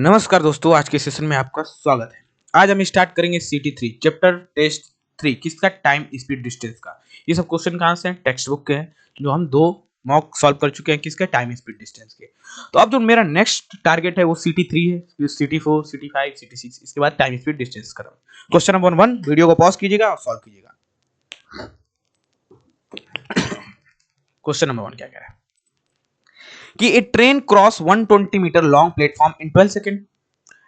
नमस्कार दोस्तों, आज के सेशन में आपका स्वागत है। आज हम स्टार्ट करेंगे CT3 चैप्टर टेस्ट 3 किसका टाइम स्पीड डिस्टेंस का। ये सब क्वेश्चन कहाँ से हैं? टेक्स्ट बुक के हैं, जो हम 2 मॉक सॉल्व कर चुके हैं किसके टाइम स्पीड डिस्टेंस के। तो अब जो मेरा नेक्स्ट टारगेट है वो CT3 है, फिर CT4, CT5, CT6, इसके बाद टाइम स्पीड डिस्टेंस करो। क्वेश्चन नंबर 1 वीडियो को पॉज कीजिएगा और सॉल्व कीजिएगा। क्वेश्चन नंबर 1 क्या कह रहा है कि a train cross 120 metre long platform in 12 second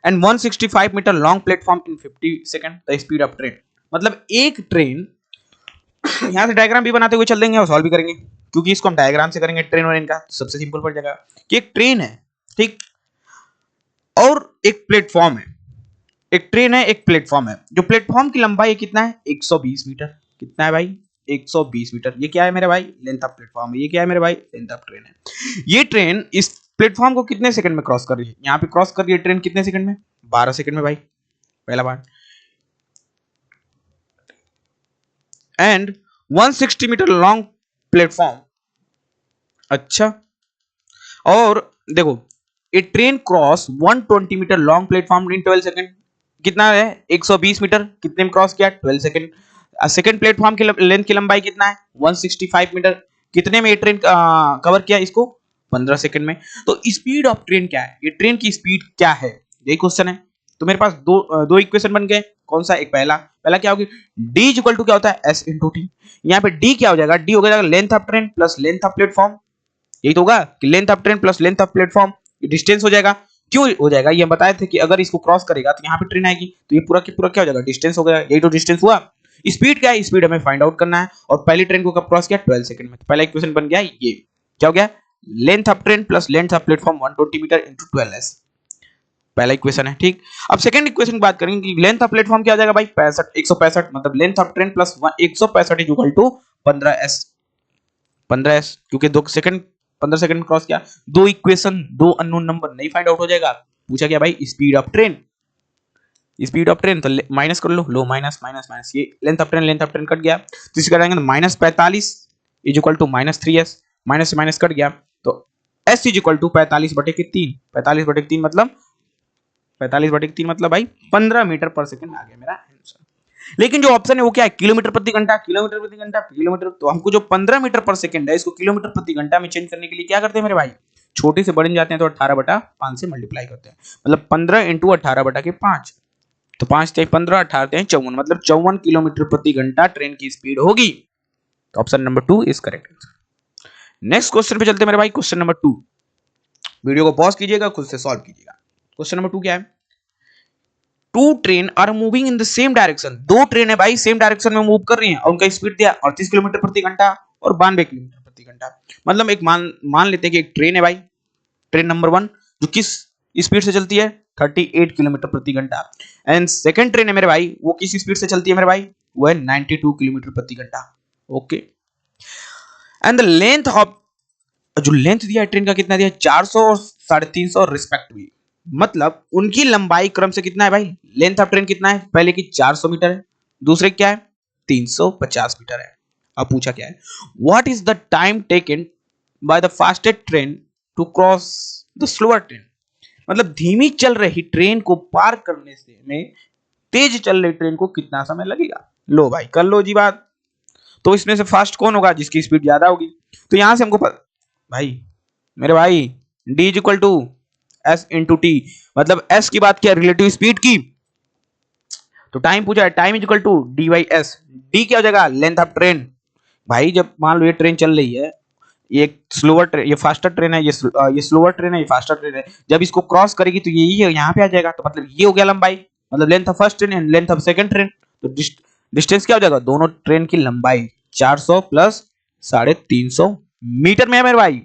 and 165 metre long platform in 50 second the speed of train. मतलब एक ट्रेन, यहां से डायग्राम भी बनाते हुए चल देंगे और सॉल्व भी करेंगे, क्योंकि इसको हम डायग्राम से करेंगे ट्रेन और इनका सबसे सिंपल पड़ जाएगा कि एक ट्रेन है, ठीक, और एक प्लेटफॉर्म है। एक ट्रेन है, एक प्लेटफॉर्म है। जो प्लेटफॉर्म की लंबाई कितना है? 120 मीटर। कितना है भाई? 120 मीटर। ये क्या है मेरे भाई? लेंथ ऑफ प्लेटफॉर्म है। ये क्या है मेरे भाई? लेंथ ऑफ ट्रेन है। ये ट्रेन इस प्लेटफॉर्म को कितने सेकंड में क्रॉस कर रही है? यहाँ पे क्रॉस कर रही है ट्रेन कितने सेकंड में? 12 सेकंड में भाई, पहला बात। And 160 metre long platform. अच्छा, और देखो, a train cross 120 metre long platform in 12 second. कितना है? 120 मीटर। कितने में क्रॉस किया? 12 सेकंड। सेकंड प्लेटफॉर्म की लेंथ की लंबाई कितना है? 165 मीटर। कितने में ये ट्रेन कवर किया इसको? 15 सेकंड में। तो स्पीड ऑफ ट्रेन क्या है? ये ट्रेन की स्पीड क्या है, यही क्वेश्चन है। तो मेरे पास दो इक्वेशन बन गए। कौन सा? एक पहला क्या होगी? d इक्वल टू क्या होता है? s into T. यहाँ पे d क्या हो जाएगा? d हो जाएगा length of train plus length of platform. यही तो होगा कि length of train plus length of platform, distance हो जाएगा। क्यों हो जाएगा? ये हम बताए थे कि अगर इसको क्रॉस करेगा तो यहाँ पे ट्रेन आएगी, तो ये पूरा की पूरा क्या हो जाएगा? डिस्टेंस हो गया। यही तो डिस्टेंस हुआ। स्पीड क्या है? स्पीड हमें फाइंड आउट करना है। और पहली ट्रेन को कब क्रॉस किया? 12 सेकंड में। तो पहला इक्वेशन बन गया ये। क्या हो गया? Length of train plus length of platform 120 metre into 12s। पहला इक्वेशन है, ठीक। अब सेकंड इक्वेशन की बात करेंगे कि लेंथ ऑफ प्लेटफॉर्म क्या हो जाएगा भाई? 165। मतलब length of train plus 165 is equal to 15s। 15s, क्योंकि 15 सेकंड क्रॉस किया। दो इक्वेशन, दो अननोन नंबर, नहीं फाइंड आउट हो जाएगा। पूछा क्या भाई? Speed of train. Speed of train तो माइनस कर लो माइनस माइनस माइनस, ये लेंथ ऑफ ट्रेन कट गया, तो इसका जाएंगे minus 45 is equal to minus 3s। Minus से माइनस कट गया, तो s इज इक्वल टू 45/3। 45/3 मतलब 45/3 मतलब भाई 15 मीटर पर सेकंड आ गया मेरा आंसर। लेकिन जो ऑप्शन है वो क्या है? किलोमीटर प्रति घंटा। किलोमीटर प्रति घंटा, किलोमीटर। तो हमको जो 15 मीटर पर सेकंड है, इसको किलोमीटर प्रति घंटा में चेंज करने के लिए क्या करते हैं मेरे भाई? छोटे से बड़े जाते हैं तो 18/5 से मल्टीप्लाई करते हैं। मतलब 15 इंटू 18/5। तो 5 × 15, 18 × 54, मतलब 54 किलोमीटर प्रति घंटा ट्रेन की स्पीड होगी। तो option number 2 is correct. Next question पे चलते हैं मेरे भाई। क्वेश्चन नंबर 2, वीडियो को पॉज कीजिएगा, खुद से सॉल्व कीजिएगा। क्वेश्चन नंबर 2 क्या है? Two train are moving in the same direction. दो ट्रेन है भाई, सेम डायरेक्शन में मूव कर रही हैं, और उनका स्पीड दिया 38 किलोमीटर प्रति घंटा और 92 किलोमीटर प्रति घंटा। मतलब एक मान लेते हैं कि एक ट्रेन है भाई, ट्रेन नंबर 1, जो किस स्पीड से चलती है? 38 किलोमीटर प्रति घंटा। एंड सेकंड ट्रेन है मेरे भाई, वो किस स्पीड से चलती है मेरे भाई? वो है 92 किलोमीटर प्रति घंटा। Okay. And the length of, जो लेंथ दिया है ट्रेन का कितना दिया है? 400 और 350 रिस्पेक्टिवली। मतलब उनकी लंबाई क्रम से कितना है भाई? लेंथ ऑफ ट्रेन कितना है? पहले की 400 मीटर है, दूसरे क्या है? 350 मीटर है। अब पूछा क्या है? What is the time taken by the fastest train to cross the slower train. मतलब धीमी चल रही ट्रेन को पार करने से में तेज चल रही ट्रेन को कितना समय लगेगा? लो भाई, कर लो जी बात। तो इसमें से फास्ट कौन होगा? जिसकी स्पीड ज्यादा होगी। तो यहां से हमको भाई मेरे भाई d is equal to s into T. मतलब s की बात किया रिलेटिव स्पीड की, तो टाइम पूछा है, time is equal to D by S. D क्या हो जाएगा? Length of train. भाई जब मान लो ये ट्रेन चल रही है, ये स्लोअर ट्रेन, ये फास्टर ट्रेन है, ये स्लोअर ट्रेन है, ये फास्टर ट्रेन है। जब इसको क्रॉस करेगी तो यही है, यहाँ पे आ जाएगा। तो मतलब ये हो गया लंबाई, मतलब length of first train and length of second train. तो डिस्टेंस क्या हो जाएगा? दोनों ट्रेन की लंबाई 400 प्लस 350 मीटर में है मेरे भाई,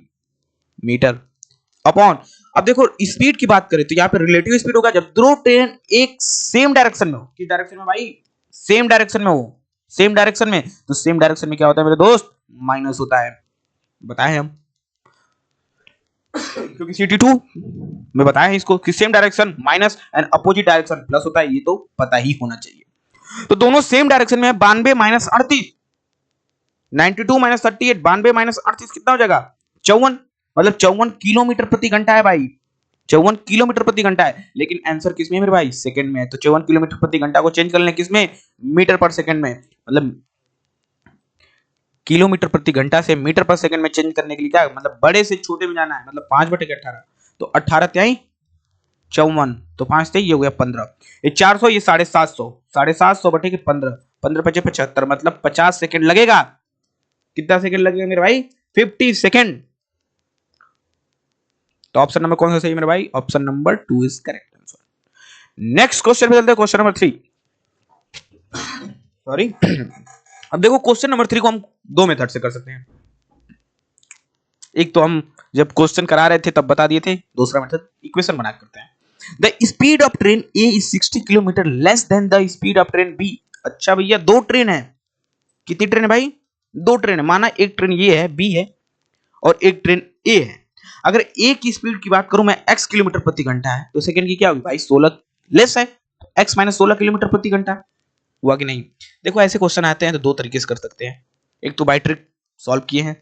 मीटर अपॉन। अब देखो स्पीड की बात करें तो यहाँ पे रिलेटिव स्पीड होगा जब दो ट्रेन एक सेम डायरेक्शन में हो। किस डायरेक्शन में भाई? सेम डायरेक्शन में हो। सेम डायरेक्शन में, तो सेम डायरेक्शन में क्या होता है मेरे दोस्त? माइनस होता है। बताए हम, क्योंकि CT2 में बताया है इसको कि same direction minus and opposite direction plus होता है। ये तो पता ही होना चाहिए। तो दोनों सेम डायरेक्शन में है। 92 माइनस 38, 92 माइनस 38, 92 माइनस 38 कितना हो जाएगा? 54। मतलब 54 किलोमीटर प्रति घंटा है भाई। 54 किलोमीटर प्रति घंटा है, लेकिन आंसर किसमें है मेरे भाई, सेकंड में है। तो 54 किलोमीटर प्रति घंटा को चेंज कर लें किसमें, मीटर पर सेकंड में। मतलब किलोमीटर प्रति घंटा से मीटर पर सेकंड में चेंज करने के लिए क्या, मतलब बड़े से छोटे में जाना है, मतलब 5/18। तो 18 त्याई 54, तो 5 त्याई ये हो गया 15, ये 400, ये 750, 750 बटे के 15, 15 पचे 75, मतलब 50 सेकंड लगेगा। कितना सेकंड लगेगा मेरे भाई, 50 सेकंड। तो ऑप्शन नंबर कौन सा सही है मेरे भाई, option number 2 is correct answer. Next question पे चलते हैं, क्वेश्चन नंबर 3। सॉरी अब देखो क्वेश्चन नंबर 3 को हम दो मेथड से कर सकते हैं। एक तो हम जब क्वेश्चन करा रहे थे तब बता दिए थे, दूसरा मेथड इक्वेशन बना करते हैं। The speed of train A is 60 kilometre less than the speed of train B. अच्छा भैया दो ट्रेन है, कितनी ट्रेन है भाई, दो ट्रेन है। माना एक ट्रेन ये है, बी है, और एक ट्रेन ए है। अगर ए की स्पीड की बात करूं मैं, x किलोमीटर प्रति घंटा है, तो सेकंड की क्या होगी भाई, 16 लेस है, x माइनस 16 किलोमीटर प्रति घंटा। हुआ कि नहीं। देखो ऐसे क्वेश्चन आते हैं तो दो तरीके से कर सकते हैं, एक तो बाय ट्रिक सॉल्व किए हैं,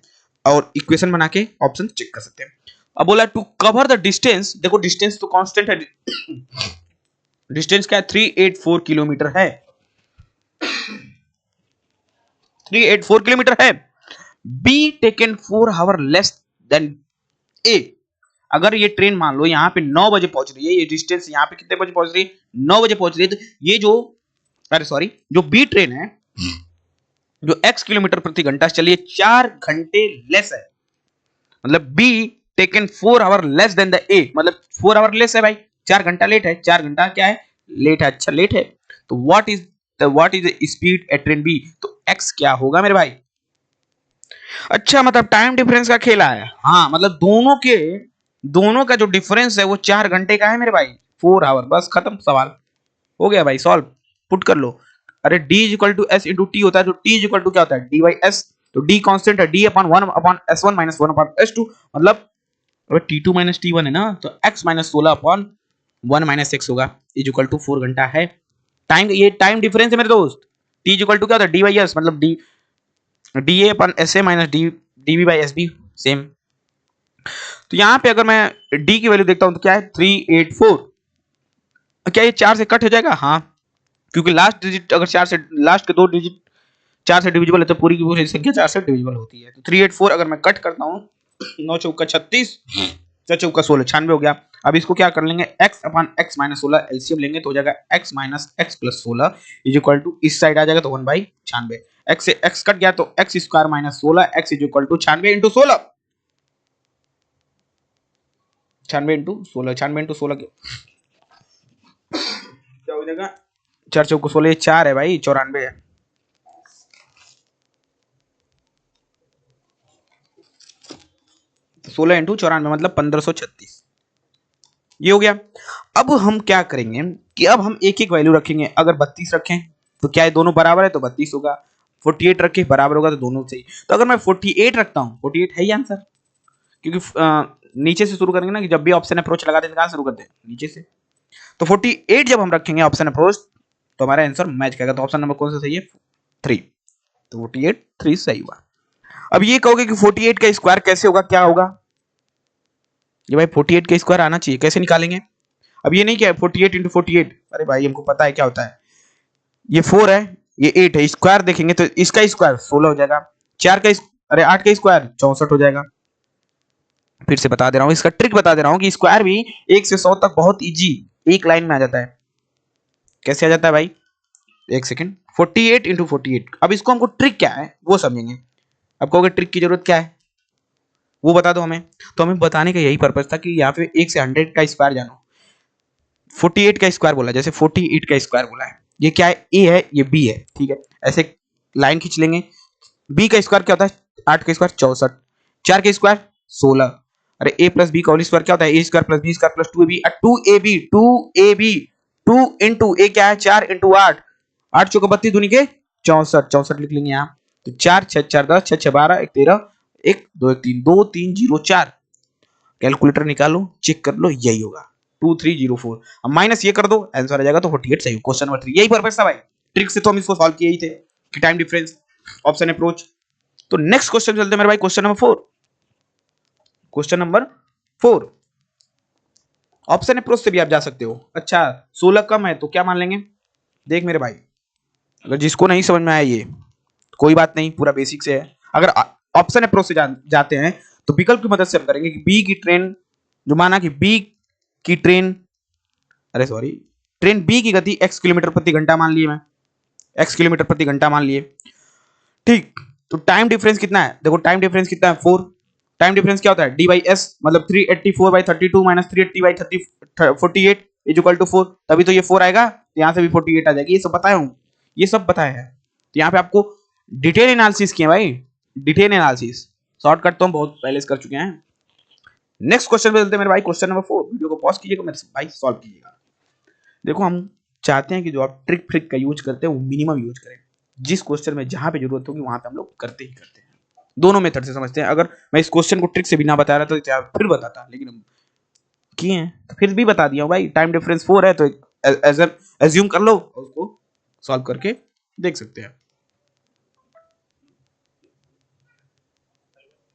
और इक्वेशन बना के ऑप्शन चेक कर सकते हैं। अब बोला टू कवर द डिस्टेंस, देखो डिस्टेंस तो कांस्टेंट है, डिस्टेंस क्या है, 384 किलोमीटर है, 384 किलोमीटर है। Be taken 4 hour less than a. अगर ये ट्रेन मान लो यहाँ पे 9 बजे पहुंच रही है, ये डिस्टेंस यहाँ पे कितने बजे पहुंच रही है, 9 बजे पहुंच रही है, तो ये जो, अरे सॉरी, जो बी ट्रेन है जो x किलोमीटर प्रति घंटा से चलिए 4 घंटे लेस है, मतलब B taken 4 hour less than the ए, मतलब 4 आवर लेस है भाई, 4 घंटा लेट है, 4 घंटा क्या है, लेट है, अच्छा लेट है। तो what is the speed at train B, तो x क्या होगा मेरे भाई। अच्छा मतलब टाइम डिफरेंस का खेला है, हाँ मतलब दोनों का जो डिफरेंस है वो 4 घंटे का है मेरे भाई, 4 आवर, बस खत्म सवाल, हो गया भाई सॉल्व, पुट कर लो। अरे d is equal to S into T होता है, तो t इज इक्वल टू क्या होता है, डी बाई एस, तो d कांस्टेंट है, d upon 1 upon s1 minus 1 upon s2, मतलब अगर t2 माइनस t1 है ना, तो x minus 16 upon 1 minus x होगा, इज इक्वल टू 4 घंटा है। टाइम, ये टाइम डिफरेंस है मेरे दोस्त। t इज इक्वल टू क्या होता है, d बाई एस, मतलब D A upon S A minus D B by S B same. तो यहाँ पे अगर मैं डी की वैल्यू देखता हूं तो क्या है 384, क्या ये 4 से कट हो जाएगा, हाँ क्योंकि लास्ट डिजिट अगर 4 से, लास्ट के दो डिजिट 4 से डिविजिबल है तो पूरी की पूरी संख्या 4 से डिविजिबल होती है। तो 384 अगर मैं कट करता हूँ, 9 चौका 36, 4 चौका 16, 96 हो गया। अब इसको क्या कर लेंगे, x upon x minus 16 LCM लेंगे तो हो जाएगा x minus x plus 16 is equal to, इस साइड आ जाएगा तो 1/96, x से x कट गया तो x square minus 16 x is equal to 96 into 16, 96 into 16, 96 into 16 क्या हो जाएगा, 4 चौको 16, 4 है भाई, 94 है। तो 16 इंटू 94 मतलब 1536, ये हो गया। अब हम क्या करेंगे कि अब हम एक एक वैल्यू रखेंगे, अगर 32 रखें तो क्या है, दोनों बराबर है तो 32 होगा, 48 रखे बराबर होगा तो दोनों सही। तो अगर मैं 48 रखता हूँ, 48 है ही आंसर, क्योंकि नीचे से शुरू करेंगे ना, कि जब भी ऑप्शन अप्रोच लगाते हैं कहां शुरू करते हैं, नीचे से। तो 48 जब हम रखेंगे ऑप्शन अप्रोच तो हमारा आंसर मैच करेगा। तो ऑप्शन नंबर कौन सा सही है, 3, तो 48 3 सही हुआ। अब ये कहोगे कि 48 का स्क्वायर कैसे होगा, क्या होगा, ये भाई 48 का स्क्वायर आना चाहिए, कैसे निकालेंगे। अब ये नहीं क्या है 48 इंटू 48, अरे भाई हमको पता है क्या होता है, ये 4 है, ये 8 है, स्क्वायर देखेंगे तो इसका स्क्वायर 16 हो जाएगा, 4 का अरे 8 का स्क्वायर 64 हो जाएगा। फिर से बता दे रहा हूँ, इसका ट्रिक बता दे रहा हूँ कि स्क्वायर भी 1 से 100 तक बहुत इजी एक लाइन में आ जाता है। कैसे आ जाता है भाई, एक सेकंड, 48 इंटू 48, अब इसको हमको ट्रिक क्या है वो समझेंगे। अब कहोगे ट्रिक की जरूरत क्या है, वो बता दो हमें। तो हमें बताने का यही पर्पज था कि यहाँ पे 1 से 100 का स्क्वायर जानो, 48 का स्क्वायर बोला, जैसे 48 का स्क्वायर बोला है, ये क्या है, ए है, ये बी है, ठीक है, ऐसे लाइन खींच लेंगे। बी का स्क्वायर क्या होता है, 8 का स्क्वायर 64, 4 का स्क्वायर 16, अरे ए प्लस बी का होल स्क्वायर क्या होता है, A square plus B square plus 2ab 2 into A क्या है 4 इंटू 8, 8 चौका 32 दूनी के 64, 64 लिख लेंगे यहाँ। तो 4 6 4 10 6 6 12 1 13 1 2 1 3 2 3 0 4, कैलकुलेटर निकालो चेक कर लो, यही होगा 2304। अब माइनस ये कर दो, आंसर आ जाएगा, तो 48 सही। क्वेश्चन नंबर 3 यही पर्पस था भाई, ट्रिक से तो हम इसको सॉल्व किए ही थे कि टाइम डिफरेंस ऑप्शन अप्रोच। तो नेक्स्ट क्वेश्चन चलते हैं मेरे भाई, question number 4, question number 4। Option approach से भी आप जा सकते हो। अच्छा 16 कम है तो क्या मान लेंगे? देख मेरे भाई, अगर जिसको नहीं समझ में आया ये कोई बात नहीं, पूरा बेसिक से है। अगर ऑप्शन अप्रोच से जाते हैं तो विकल्प की मदद से हम करेंगे कि बी की ट्रेन, जो माना कि बी की ट्रेन, अरे सॉरी, ट्रेन बी की गति x किलोमीटर प्रति घंटा मान लिए, मैं x किलोमीटर प्रति घंटा मान लिए, ठीक। तो टाइम डिफरेंस कितना है? देखो टाइम डिफरेंस कितना है, 4। टाइम डिफरेंस क्या होता है? डी बाई एस, मतलब 384/32 माइनस 380/48 इज इक्वल टू 4। तभी तो ये 4 आएगा, तो यहाँ से भी 48 आ जाएगी। ये सब बताया हूँ, ये सब बताया है। तो यहाँ पे आपको डिटेल एनालिसिस किए भाई, डिटेल एनालिसिस। शॉर्टकट तो हम बहुत पहले से कर चुके हैं। नेक्स्ट क्वेश्चन पे चलते हैं मेरे भाई, क्वेश्चन नंबर 4। वीडियो को पॉज कीजिएगा मेरे भाई, सॉल्व कीजिएगा। देखो हम चाहते हैं कि जो आप ट्रिक फ्रिक का यूज करते हैं वो मिनिमम यूज करें। जिस क्वेश्चन में जहां पे जरूरत होगी वहां पे हम लोग करते ही करते हैं। दोनों मेथड से समझते हैं। अगर मैं इस क्वेश्चन को ट्रिक से भी ना बता रहा तो फिर बताता, लेकिन हम किए हैं तो फिर भी बता दिया भाई। टाइम डिफरेंस 4 है तो एज्यूम कर लो और उसको सॉल्व करके देख सकते हैं।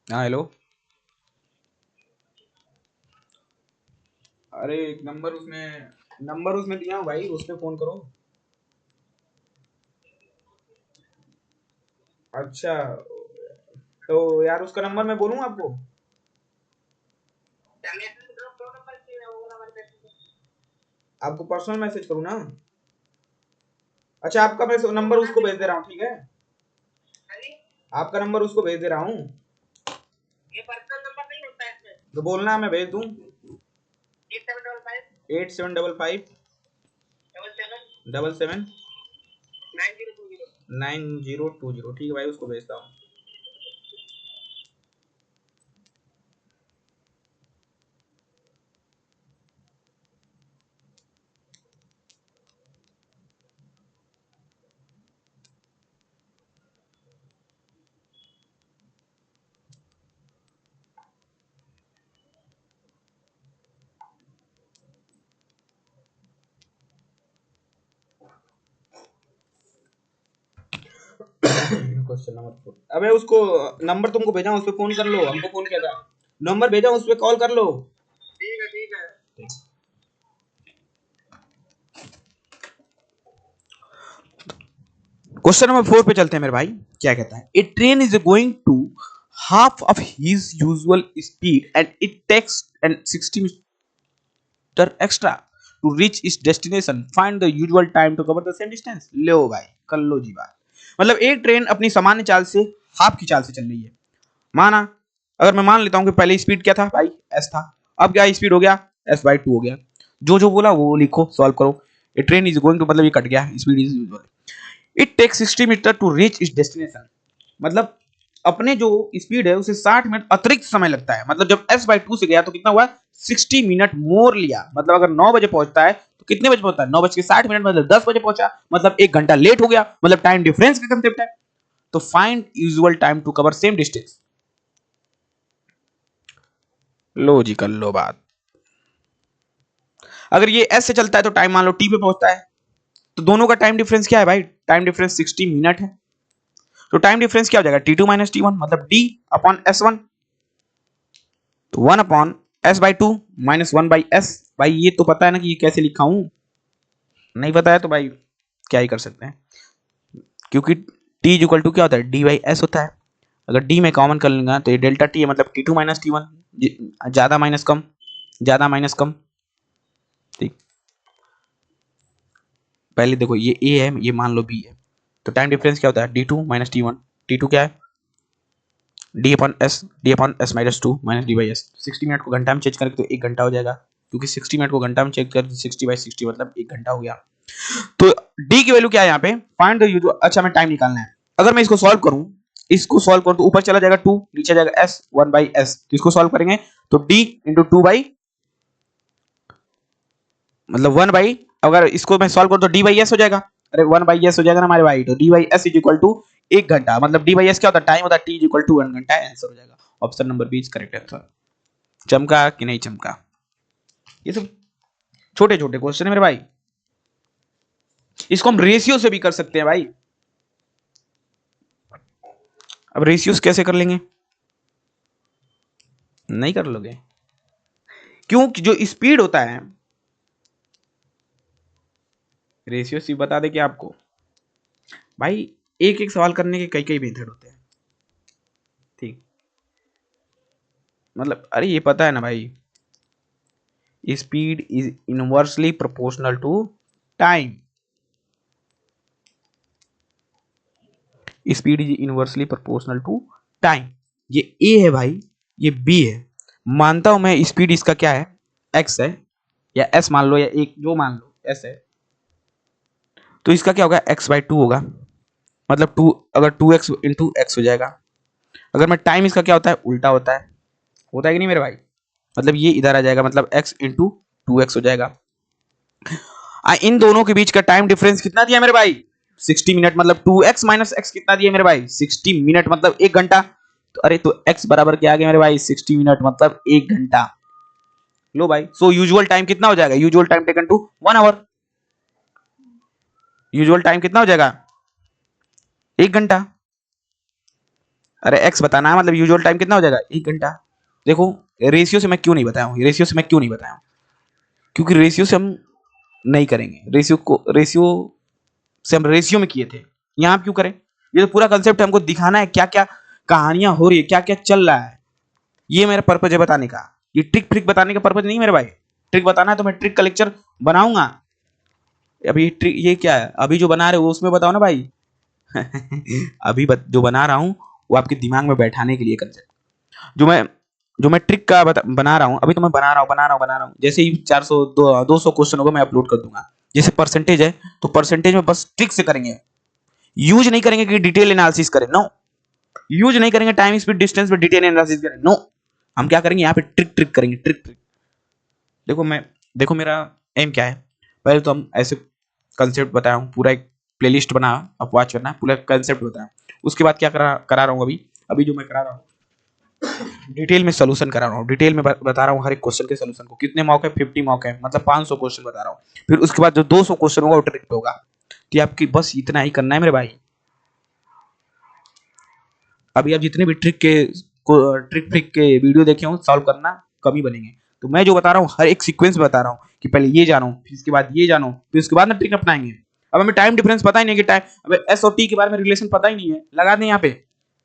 हाँ हेलो, अरे एक नंबर उसमें दिया हूँ भाई, उसमें फोन करो। अच्छा तो यार उसका नंबर मैं बोलूँ आपको? आपको पर्सनल मैसेज करूँ ना? अच्छा आपका मैं नंबर उसको भेज दे रहा हूँ, ठीक है? आपका नंबर उसको भेज दे रहा हूँ। ये पर्सनल नंबर नहीं होता है इसमें, तो बोलना मैं भेज दूँ। 8755 77 9020। ठीक है भाई, उसको भेजता हूँ। Question number 4। अबे उसको नंबर तुमको भेजा, उस पे फोन कर लो। हमको फोन किया था, नंबर भेजा उस पे कॉल कर लो। ठीक है ठीक है। क्वेश्चन नंबर 4 पे चलते हैं मेरे भाई। क्या कहता है? A train is going to half of his usual speed and it takes and 60 metre extra to reach its destination. Find the usual time to cover the same distance. लो भाई कर लो जी बात। मतलब एक ट्रेन अपनी सामान्य चाल से हाफ की चाल से चल रही है। माना, अगर मैं मान लेता हूं कि पहले स्पीड क्या था भाई, एस था। अब क्या स्पीड हो गया? S/2 हो गया। जो जो बोला वो लिखो, सॉल्व करो। A train is going to, मतलब ये कट गया, speed is usual. It takes 60 metre to reach its destination. मतलब अपने जो स्पीड है उसे 60 मिनट अतिरिक्त समय लगता है। मतलब जब S/2 से गया तो कितना हुआ? 60 मिनट मोर लिया। मतलब अगर 9 बजे पहुंचता है तो कितने बजे पहुंचता है? 9:60 मतलब 10 बजे पहुंचा, मतलब 1 घंटा लेट हो गया। मतलब टाइम डिफरेंस का कंसेप्ट है। तो find usual time to cover same distance. लो जी कर लो बात। अगर ये एस से चलता है तो टाइम मान लो टी पे पहुंचता है, तो दोनों का टाइम डिफरेंस क्या है भाई? टाइम डिफरेंस 60 मिनट है। तो टाइम डिफरेंस क्या हो जाएगा? T2 माइनस T1, मतलब D अपॉन S1। तो 1 अपॉन S/2 माइनस 1/S। भाई ये तो पता है ना कि ये कैसे लिखा हूं? नहीं पता है तो भाई क्या ही कर सकते हैं, क्योंकि T इक्वल टू क्या होता है? D/S होता है। अगर D में कॉमन कर लेंगे तो ये डेल्टा T है, मतलब T2 माइनस T1। ज्यादा माइनस कम, ज्यादा माइनस कम, ठीक। पहले देखो ये A है, ये मान लो B है, तो टाइम डिफरेंस क्या होता है? D2 minus T1। T2 क्या है? D/S minus 2 minus D/S। 60 minute को घंटा में चेंज करके तो 1 घंटा हो जाएगा, क्योंकि 60 मिनट को घंटा में चेंज कर 60/60 मतलब 1 घंटा हो गया। तो D की वैल्यू क्या है यहाँ पे? Find the usual. अच्छा मैं टाइम निकालना है। अगर मैं इसको सॉल्व करूं, इसको सॉल्व करूं तो ऊपर चला जाएगा 2, नीचे जाएगा S, 1/S। तो इसको सॉल्व करेंगे तो D इंटू 2 बाई, मतलब 1 बाई, अगर इसको मैं सॉल्व करूं तो D/S हो जाएगा। अरे 1/S हो जाएगा ना हमारे भाई। तो D/S इज इक्वल टू 1 घंटा, मतलब D/S क्या होता है? टाइम होता है, T इज इक्वल टू 1 घंटा। आंसर हो जाएगा option number B is correct answer. चमका कि नहीं चमका? ये सब छोटे छोटे क्वेश्चन है मेरे भाई, इसको हम रेशियो से भी कर सकते हैं भाई। अब रेशियोस कैसे कर लेंगे? नहीं कर लोगे? क्योंकि जो स्पीड होता है, रेशियो सी बता दे कि आपको भाई एक एक सवाल करने के कई कई मेथड होते हैं, ठीक, मतलब अरे ये पता है ना भाई, speed is inversely proportional to time, speed is inversely proportional to time. ये ए है भाई, ये बी है, मानता हूं मैं स्पीड इसका क्या है, एक्स है या एस मान लो या एक जो मान लो एस है, तो इसका क्या होगा, एक्स बाई टू होगा, मतलब टू, अगर टू एक्स इंटू एक्स हो जाएगा। अगर मैं टाइम इसका क्या होता है, उल्टा होता है कि नहीं मेरे भाई, मतलब ये इधर आ जाएगा, मतलब एक्स इंटू टू एक्स हो जाएगा। इन दोनों के बीच का टाइम डिफरेंस कितना दिया मेरे भाई, 60 मिनट, मतलब 2x माइनस एक्स कितना दिया मेरे भाई, 60 मिनट, मतलब 1 घंटा। तो अरे तो x बराबर क्या आ गया मेरे भाई, 60 मिनट मतलब 1 घंटा। लो भाई, सो यूजुअल टाइम कितना हो जाएगा, usual time taken to 1 hour, usual time कितना हो जाएगा, 1 घंटा। अरे x बताना है, मतलब यूजुअल टाइम कितना हो जाएगा, 1 घंटा। देखो रेशियो से मैं क्यों नहीं बताया हूं, रेशियो से मैं क्यों नहीं बताया हूं, क्योंकि रेशियो से हम नहीं करेंगे, रेशियो से हम रेशियो में किए थे, यहां क्यों करें, ये तो पूरा कंसेप्ट हमको दिखाना है क्या क्या कहानियां हो रही है, क्या क्या चल रहा है, ये मेरा पर्पज है बताने का, ये ट्रिक ट्रिक बताने का पर्पज नहीं मेरे भाई। ट्रिक बताना है तो मैं ट्रिक का लेक्चर बनाऊंगा। अभी ट्रिक ये क्या है, अभी जो बना रहे हो उसमें बताओ ना भाई। अभी जो बना रहा हूं वो आपके दिमाग में बैठाने के लिए कंसेप्ट, जो मैं ट्रिक का बना रहा हूं, अभी तो मैं बना रहा हूं, जैसे ही 400 200 क्वेश्चन होगा मैं अपलोड कर दूंगा। जैसे परसेंटेज है तो परसेंटेज में बस ट्रिक से करेंगे, यूज नहीं करेंगे कि डिटेल एनालिसिस करें, नो, यूज नहीं करेंगे टाइम स्पीड डिस्टेंस पे डिटेल एनालिसिस करें, नो, हम क्या करेंगे यहाँ पे ट्रिक ट्रिक करेंगे, ट्रिक ट्रिक। देखो मेरा एम क्या है, पहले तो हम ऐसे कंसेप्ट बताया हूँ, पूरा एक प्लेलिस्ट बना, अब वॉच करना, पूरा कंसेप्ट बताया, उसके बाद क्या करा रहा हूँ, अभी जो मैं करा रहा हूँ डिटेल में सोल्यूशन करा रहा हूँ, डिटेल में बता रहा हूँ हर एक क्वेश्चन के सोल्यूशन को, कितने मॉक है, 50 मॉक है, मतलब 500 क्वेश्चन बता रहा हूँ। फिर उसके बाद जो 200 क्वेश्चन होगा वो ट्रिक पे होगा, तो आपकी बस इतना ही करना है मेरे भाई। अभी आप जितने भी ट्रिक के वीडियो देखे हो सॉल्व करना कम ही बनेंगे, तो मैं जो बता रहा हूँ हर एक सीक्वेंस बता रहा हूँ कि पहले ये जानो, फिर इसके बाद ये जानो, फिर उसके बाद ना ट्रिक अपनाएंगे। अब हमें टाइम डिफरेंस पता ही नहीं कि टाइम, अब एस और टी के बारे में रिलेशन पता ही नहीं है, लगा दें यहाँ पे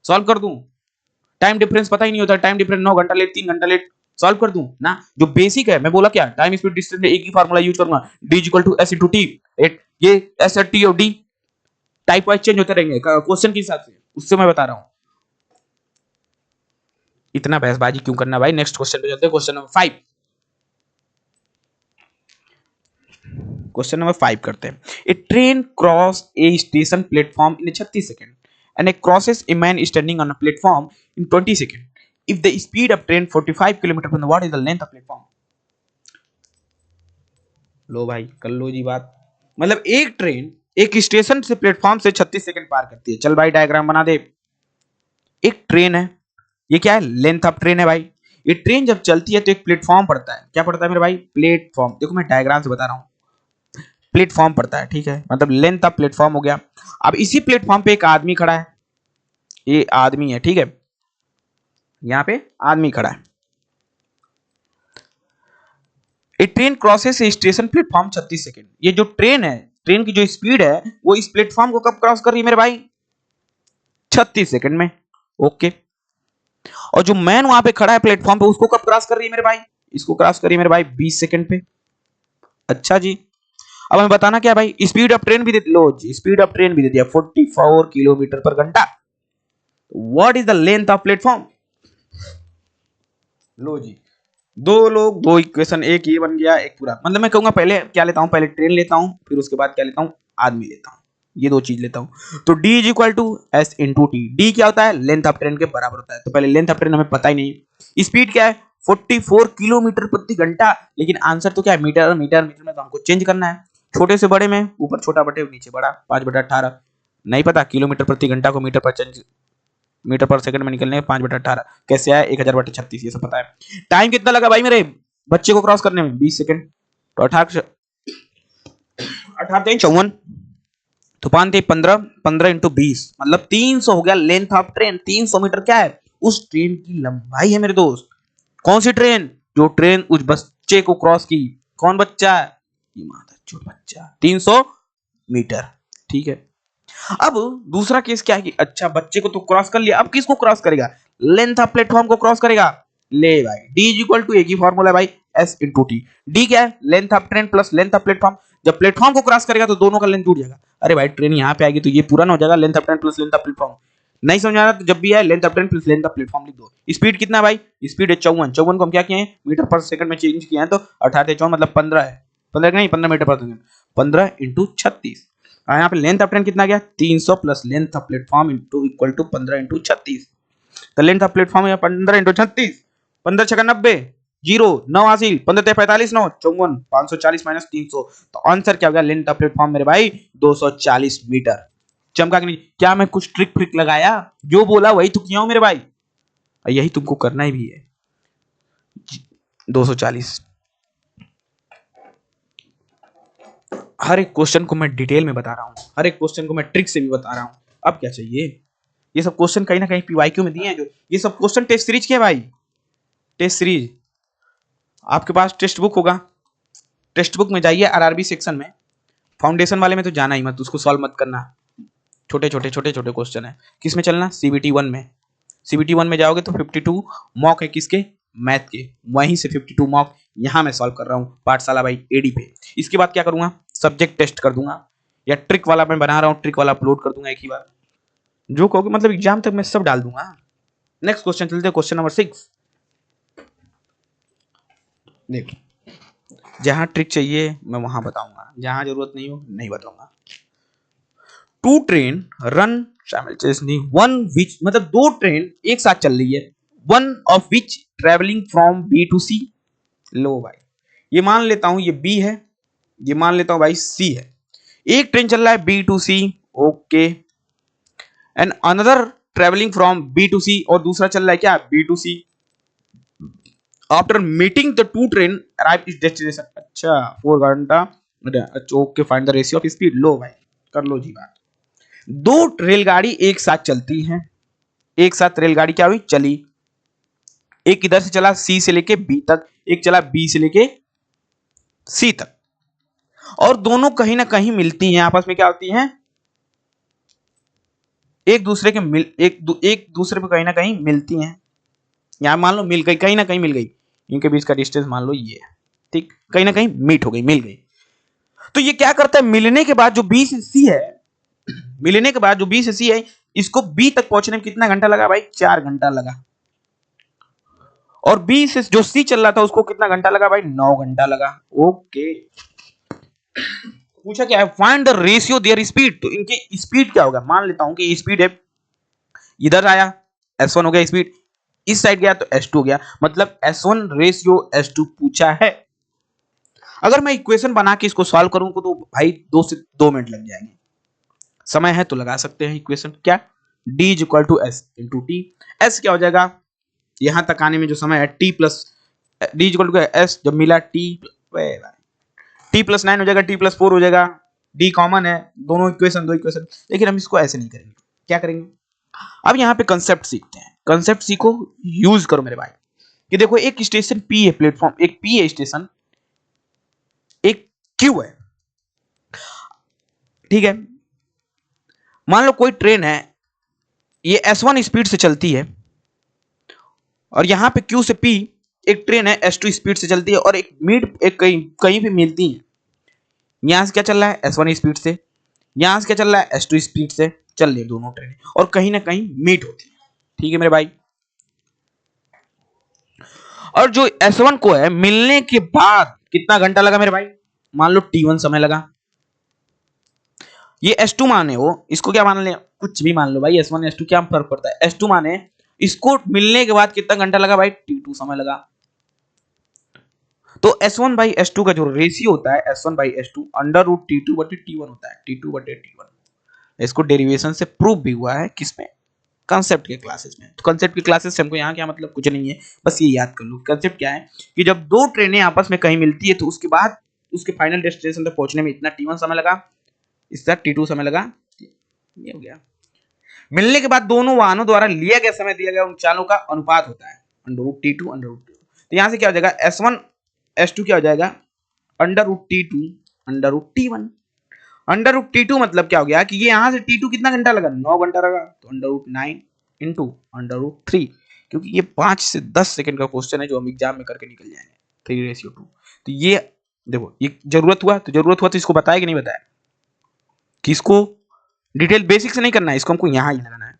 सॉल्व कर दूं, टाइम डिफरेंस पता ही नहीं होता, टाइम डिफरेंस 9 घंटा लेट 3 घंटा लेट सॉल्व कर दूं ना, जो बेसिक है मैं बोला क्या, टाइम स्पीड डिस्टेंस में एक ही फार्मूला यूज करूंगा, D equal to S into T, ये एस और टी और डी टाइप वाइज चेंज होते रहेंगे क्वेश्चन के हिसाब से, उससे मैं बता रहा हूँ। इतना बहसबाजी क्यों करना भाई, नेक्स्ट क्वेश्चन पे चलते हैं, क्वेश्चन नंबर 5 करते हैं। A train cross a station platform in 36 second and a crosses a man standing on a platform in 20 second, if the speed of train 45 kilometre per what is the length of platform. लो भाई कर लो जी बात, मतलब एक train एक station से platform से 36 second पार करती है, चल भाई डायग्राम बना दे। एक ट्रेन है, ये क्या है, लेंथ ऑफ ट्रेन है भाई, ये ट्रेन जब चलती है तो एक प्लेटफॉर्म पड़ता है, क्या पड़ता है मेरे भाई, प्लेटफॉर्म, देखो मैं डायग्राम से बता रहा हूँ, प्लेटफॉर्म पड़ता है, ठीक है, मतलब लेंथ ऑफ प्लेटफॉर्म हो गया। अब इसी प्लेटफॉर्म पे एक आदमी खड़ा है, ये आदमी है, ठीक है, यहां पे आदमी खड़ा है, a train crosses station platform 36 second, ये जो ट्रेन है, ट्रेन की जो स्पीड है वो इस प्लेटफॉर्म को कब क्रॉस कर रही है मेरे भाई, 36 सेकंड में, ओके। और जो मैन वहां पे खड़ा है प्लेटफॉर्म पे उसको कब क्रॉस कर रही है मेरे भाई, इसको क्रॉस कर रही है मेरे भाई 20 सेकंड पे। अच्छा जी, अब हमें बताना क्या भाई, स्पीड ऑफ ट्रेन भी दे, लो जी स्पीड ऑफ ट्रेन भी दे दिया 44 किलोमीटर पर घंटा, what is the length of platform. लो जी, दो लोग दो इक्वेशन, एक ये बन गया एक पूरा, मतलब मैं कहूंगा पहले क्या लेता हूं, पहले ट्रेन लेता हूं, फिर उसके बाद क्या लेता हूं, आदमी लेता हूं, ये दो चीज लेता हूं। तो d is equal to S into T, D क्या होता है, लेंथ ऑफ ट्रेन के बराबर होता है, तो पहले लेंथ ऑफ ट्रेन हमें पता ही नहीं, स्पीड क्या है 44 किलोमीटर प्रति घंटा, लेकिन आंसर तो क्या है, मीटर मीटर मीटर में, तो हमको चेंज करना है, छोटे से बड़े में, ऊपर छोटा बटे नीचे बड़ा, 5/18, नहीं पता किलोमीटर प्रति घंटा को मीटर पर चेंज, मीटर पर सेकंड में निकलने 5/18 कैसे आया, 1000/36, ये सब पता है। टाइम कितना लगा भाई मेरे बच्चे को क्रॉस करने में, 20 सेकंड, तो 18 तो 5 15 इंटू 20 मतलब 300 हो गया लेंथ ऑफ ट्रेन, 300 मीटर क्या है, उस ट्रेन की लंबाई है मेरे दोस्त। कौन सी ट्रेन, जो ट्रेन उस बस बच्चे को क्रॉस की। कौन बच्चा? ये मादरचोद बच्चा। 300 मीटर। ठीक है। अब दूसरा केस क्या है कि अच्छा बच्चे को तो क्रॉस कर लिया, अब किसको क्रॉस करेगा? लेंथ ऑफ प्लेटफॉर्म को क्रॉस करेगा। ले भाई, डी इज इक्वल टू, एक ही फॉर्मूला भाई, एस इंटू टी। डी क्या है? Length of train plus length of platform. जब प्लेटफॉर्म को क्रॉस करेगा तो दोनों का लेंथ जुड़ जाएगा। अरे भाई ट्रेन यहाँ पे आएगी तो ये पूरा ना हो जाएगा, length of train plus length of platform. नहीं समझ आ रहा तो जब भी है length of train plus length of platform लिख दो। स्पीड कितना भाई? स्पीड है 54। 54 को हम क्या किए हैं? मीटर पर सेकंड में चेंज किए हैं, तो 18 मतलब 15 है। 15 नहीं, 15 मीटर पर सेकंड। 15 इंटू 36। यहाँ पे लेंथ ऑफ ट्रेन कितना गया? 300 plus length of platform into equal to 15 into 36। तो लेंथ ऑफ प्लेटफॉर्म है 15 इंटू 36। 15 छक्का 90, 0 89, 15 45 9 54, 540 माइनस 300। तो आंसर क्या हो गया? लेंथ ऑफ प्लेटफॉर्म मेरे भाई 240 मीटर। चमका कि नहीं? क्या मैं कुछ ट्रिक फ्रिक लगाया? जो बोला वही तो किया हूं मेरे भाई, यही तुमको करना ही भी है। 240। हर एक क्वेश्चन को मैं डिटेल में बता रहा हूँ, हर एक क्वेश्चन को मैं ट्रिक से भी बता रहा हूँ। अब क्या चाहिए? ये सब क्वेश्चन कहीं ना कहीं पीवाईक्यू में दिए हैं, जो ये सब क्वेश्चन टेस्ट सीरीज के है भाई। टेस्ट सीरीज आपके पास टेक्स्ट बुक होगा, टेक्स्ट बुक में जाइए आरआरबी सेक्शन में। फाउंडेशन वाले में तो जाना ही मत, उसको सॉल्व मत करना। छोटे छोटे क्वेश्चन है। किस में चलना? सीबीटी 1 में। सीबीटी 1 में जाओगे तो 52 मॉक है किसके? मैथ के। वहीं से 52 मॉक यहां मैं सॉल्व कर रहा हूं पाठशाला भाई एडी पे। इसके बाद क्या करूंगा? सब्जेक्ट टेस्ट कर दूंगा, या ट्रिक वाला मैं बना रहा हूं, ट्रिक वाला अपलोड कर दूंगा एक ही बार। जो कहोगे मतलब एग्जाम तक मैं सब डाल दूंगा। नेक्स्ट क्वेश्चन चलते हैं, क्वेश्चन नंबर 6। देखो, जहां ट्रिक चाहिए मैं वहां बताऊंगा, जहां जरूरत नहीं हो नहीं बताऊंगा। Two train run simultaneously, one which मतलब दो ट्रेन एक साथ चल रही है, one of which travelling from B to C. लो भाई, ये मान लेता हूं ये बी है, ये मान लेता हूं भाई सी है। एक ट्रेन चल रहा है B to C, okay, and another travelling from B to C, और दूसरा चल रहा है क्या? B to C. After meeting the two train arrive इस डेस्टिनेशन। अच्छा 4 घंटा। अच्छा okay, find the ratio of speed. लो भाई कर लो जी बात। दो रेलगाड़ी एक साथ चलती हैं, एक साथ रेलगाड़ी क्या हुई? चली। एक इधर से चला सी से लेके बी तक, एक चला बी से लेके सी तक, और दोनों कहीं ना कहीं मिलती हैं। आपस में क्या होती हैं? एक दूसरे के एक दूसरे पे कहीं ना कहीं मिलती हैं। यहां मान लो मिल गई, कहीं ना कहीं मिल गई, इनके बीच का डिस्टेंस मान लो ये है, ठीक, कहीं ना कहीं मीट हो गई, मिल गई। तो ये क्या करता है? मिलने के बाद जो बी से सी है, मिलने के बाद जो बी से सी है, इसको बी तक पहुंचने में कितना घंटा लगा भाई? 4 घंटा लगा। और बी से जो सी चल रहा था उसको कितना घंटा लगा भाई? 9 घंटा लगा। ओके, पूछा क्या है? Find the ratio there speed. तो इनकी स्पीड क्या होगा? मान लेता हूं कि स्पीड है, इधर आया S1 हो गया स्पीड, इस साइड गया तो S2 हो गया, मतलब S1 रेशियो S2 पूछा है। अगर मैं इक्वेशन बना के इसको सॉल्व करूं तो भाई 2 से 2 मिनट लग जाएंगे। समय है तो लगा सकते हैं इक्वेशन। क्या? D is equal to S into T. S क्या हो जाएगा? यहां तक आने में जो समय है T plus D is equal to S, जब मिला T प्लस 9 हो जाएगा, T प्लस 4 हो जाएगा। D कॉमन है, दोनों इक्वेशन, दो इक्वेशन। लेकिन हम इसको ऐसे नहीं करेंगे। क्या करेंगे? अब यहाँ पे कंसेप्ट सीखते हैं। कंसेप्ट सीखो, यूज करो मेरे भाई। कि देखो एक स्टेशन P है, प्लेटफॉर्म एक P है स्टेशन, एक Q है, ठीक है। मान लो कोई ट्रेन है, ये S1 स्पीड से चलती है, और यहां पे Q से P एक ट्रेन है S2 स्पीड से चलती है, और एक मिड एक कहीं कहीं पे मिलती है। यहां से क्या चल रहा है? S1 स्पीड से। यहां से क्या चल रहा है? S2 स्पीड से चल रही है दोनों ट्रेनें, और कहीं ना कहीं मीट होती है। ठीक है मेरे भाई। और जो S1 को है, मिलने के बाद कितना घंटा लगा मेरे भाई? मान लो T1 समय लगा। ये S2 माने हो, इसको क्या मान ले? कुछ भी मान लो भाई, S1 S2 क्या फर्क पड़ता है? S2 माने इसको मिलने के बाद कितना घंटा लगा भाई? T2 समय लगा। तो S1 बाई S2 का जो रेशियो होता है, S1 by S2 under root T2 बटे T1 होता है, T2 बटे T1। इसको डेरिवेशन से प्रूव भी हुआ है, किसमें? कंसेप्ट के क्लासेस में। तो कंसेप्ट की क्लासेस से हमको यहाँ क्या मतलब? कुछ नहीं है, बस ये याद कर लो। कंसेप्ट क्या है कि जब दो ट्रेनें आपस में कहीं मिलती है तो उसके बाद उसके फाइनल डेस्टिनेशन तक पहुंचने में इतना T1 समय लगा, इसका T2 समय लगा। ये हो गया। मिलने के बाद दोनों वाहनों द्वारा लिया गया समय दिया गया उन चालों का अनुपात होता है, under root T2 under root T2। तो यहां से क्या हो जाएगा? S1 S2 क्या हो जाएगा, under root T2 under root T1। Under root T2 मतलब क्या हो गया कि ये यहां से T2 कितना घंटा लगा, 9 घंटा लगा, तो under root 9 into under root 3, क्योंकि ये 5 से 10 सेकंड का क्वेश्चन है जो हम एग्जाम में करके निकल जाएंगे, 3:2। तो ये देखो, ये जरूरत हुआ तो इसको बताया कि नहीं बताया, कि इसको डिटेल बेसिक से नहीं करना है, इसको हमको यहां ही लगाना है।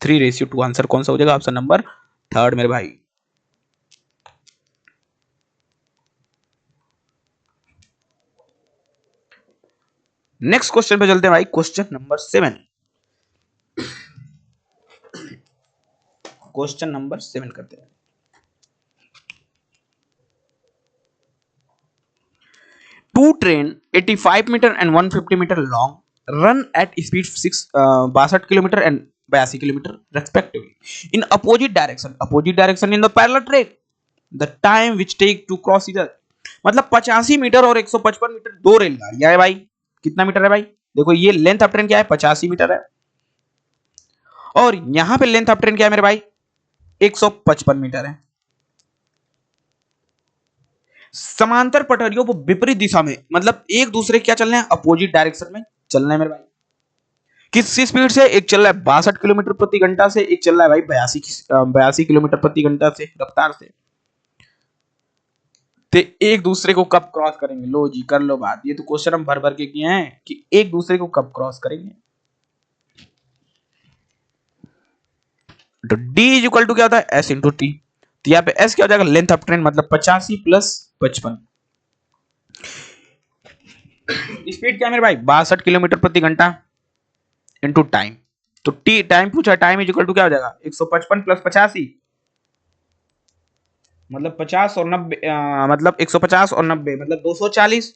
3:2 आंसर कौन सा हो जाएगा, ऑप्शन नंबर 3 मेरे भाई। नेक्स्ट क्वेश्चन पे चलते हैं भाई, क्वेश्चन नंबर 7। क्वेश्चन नंबर 7 करते हैं। Two train 85 metre and 150 metre long run at speed 62 kilometre and 82 kilometre respectively in opposite direction in the parallel track, the time which take to cross इधर। मतलब 85 metre और 155 metre दो रेलगाड़ियां है भाई। कितना मीटर है भाई, देखो ये लेंथ ऑफ ट्रेन क्या है, 85 मीटर है, और यहां पे लेंथ ऑफ ट्रेन क्या है मेरे भाई, 155 मीटर है। समांतर पटरियों को विपरीत दिशा में, मतलब एक दूसरे क्या चलना है, अपोजिट डायरेक्शन में चलना है मेरे भाई। किस स्पीड से, एक चल रहा है 62 किलोमीटर प्रति घंटा से, एक चल रहा है भाई 82 किलोमीटर प्रति घंटा से रफ्तार से। तो एक दूसरे को कब क्रॉस करेंगे, लो जी कर लो बात, ये तो क्वेश्चन हम भर भर के किए हैं कि एक दूसरे को कब क्रॉस करेंगे। तो D इज इक्वल टू क्या होता है, S इंटू टी। तो यहाँ पे S क्या हो जाएगा, लेंथ ऑफ ट्रेन, मतलब 85 प्लस 55। स्पीड क्या है मेरे भाई, 62 किलोमीटर प्रति घंटा इंटू टाइम। तो टी टाइम पूछा, टाइम इज इक्वल टू क्या हो जाएगा, 155 प्लस 85, मतलब 50 और 90, मतलब 150 और 90 मतलब 240।